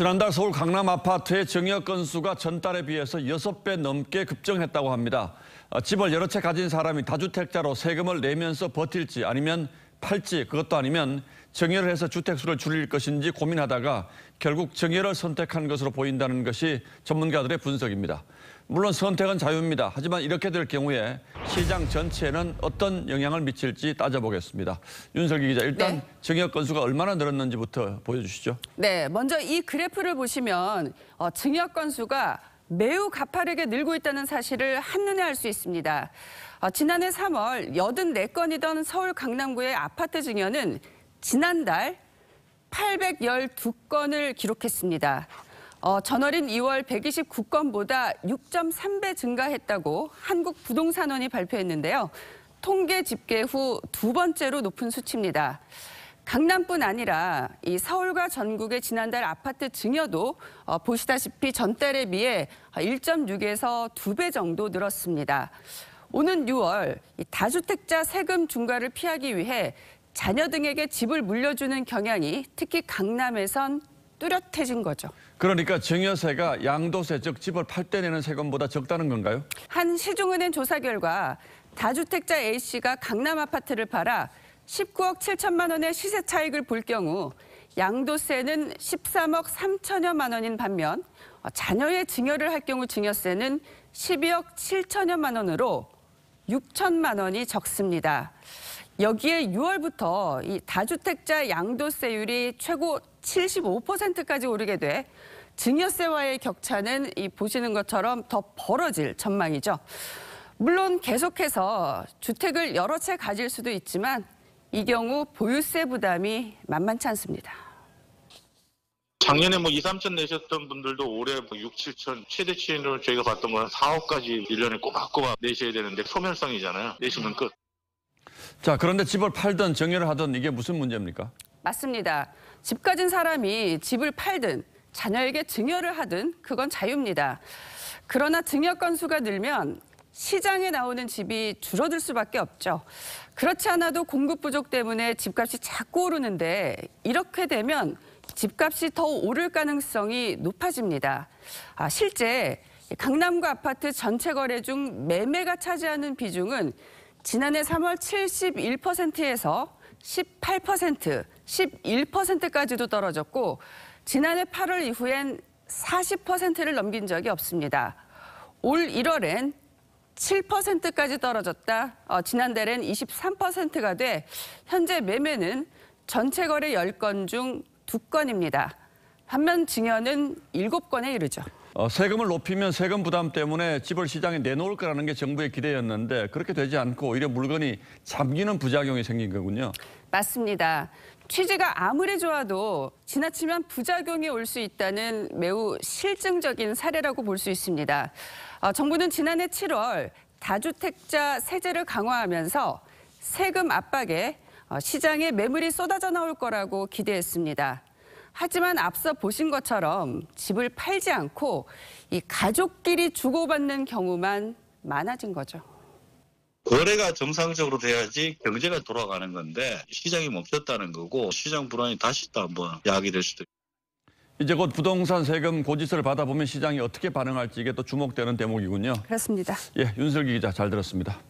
지난달 서울 강남 아파트의 증여 건수가 전달에 비해서 6배 넘게 급증했다고 합니다. 집을 여러 채 가진 사람이 다주택자로 세금을 내면서 버틸지 아니면 팔지, 그것도 아니면 증여를 해서 주택수를 줄일 것인지 고민하다가 결국 증여를 선택한 것으로 보인다는 것이 전문가들의 분석입니다. 물론 선택은 자유입니다. 하지만 이렇게 될 경우에 시장 전체에는 어떤 영향을 미칠지 따져보겠습니다. 윤석기 기자, 일단 증여 건수가 얼마나 늘었는지부터 보여주시죠. 네, 먼저 이 그래프를 보시면 증여 건수가 매우 가파르게 늘고 있다는 사실을 한눈에 알 수 있습니다. 지난해 3월 84건이던 서울 강남구의 아파트 증여는 지난달 812건을 기록했습니다. 전월인 2월 129건보다 6.3배 증가했다고 한국부동산원이 발표했는데요. 통계 집계 후 두 번째로 높은 수치입니다. 강남뿐 아니라 이 서울과 전국의 지난달 아파트 증여도 보시다시피 전달에 비해 1.6에서 2배 정도 늘었습니다. 오는 6월 다주택자 세금 중과를 피하기 위해 자녀 등에게 집을 물려주는 경향이 특히 강남에선 뚜렷해진 거죠. 그러니까 증여세가 양도세, 즉 집을 팔 때 내는 세금보다 적다는 건가요? 한 시중은행 조사 결과 다주택자 A씨가 강남 아파트를 팔아 19억 7천만 원의 시세 차익을 볼 경우 양도세는 13억 3천여만 원인 반면 자녀의 증여를 할 경우 증여세는 12억 7천여만 원으로 6천만 원이 적습니다. 여기에 6월부터 이 다주택자 양도세율이 최고 75%까지 오르게 돼 증여세와의 격차는 보시는 것처럼 더 벌어질 전망이죠. 물론 계속해서 주택을 여러 채 가질 수도 있지만 이 경우 보유세 부담이 만만치 않습니다. 작년에 2, 3천 내셨던 분들도 올해 6, 7천, 최대치로 저희가 봤던 건 4억까지 1년에 꼬박꼬박 내셔야 되는데 소멸성이잖아요. 내시면 끝. 자, 그런데 집을 팔든 증여를 하든 이게 무슨 문제입니까? 맞습니다. 집 가진 사람이 집을 팔든 자녀에게 증여를 하든 그건 자유입니다. 그러나 증여 건수가 늘면 시장에 나오는 집이 줄어들 수밖에 없죠. 그렇지 않아도 공급 부족 때문에 집값이 자꾸 오르는데 이렇게 되면 집값이 더 오를 가능성이 높아집니다. 실제 강남구 아파트 전체 거래 중 매매가 차지하는 비중은 지난해 3월 71%에서 18%, 11%까지도 떨어졌고 지난해 8월 이후엔 40%를 넘긴 적이 없습니다. 올 1월엔 7%까지 떨어졌다. 지난달엔 23%가 돼 현재 매매는 전체 거래 10건 중 2건입니다. 반면 증여는 7건에 이르죠. 세금을 높이면 세금 부담 때문에 집을 시장에 내놓을 거라는 게 정부의 기대였는데 그렇게 되지 않고 오히려 물건이 잠기는 부작용이 생긴 거군요. 맞습니다. 취지가 아무리 좋아도 지나치면 부작용이 올 수 있다는 매우 실증적인 사례라고 볼 수 있습니다. 정부는 지난해 7월 다주택자 세제를 강화하면서 세금 압박에 시장에 매물이 쏟아져 나올 거라고 기대했습니다. 하지만 앞서 보신 것처럼 집을 팔지 않고 이 가족끼리 주고받는 경우만 많아진 거죠. 거래가 정상적으로 돼야지 경제가 돌아가는 건데 시장이 멈췄다는 거고 시장 불안이 다시 또 한번 야기될 수도 있습니다. 이제 곧 부동산 세금 고지서를 받아보면 시장이 어떻게 반응할지 이게 또 주목되는 대목이군요. 그렇습니다. 예, 윤석기 기자 잘 들었습니다.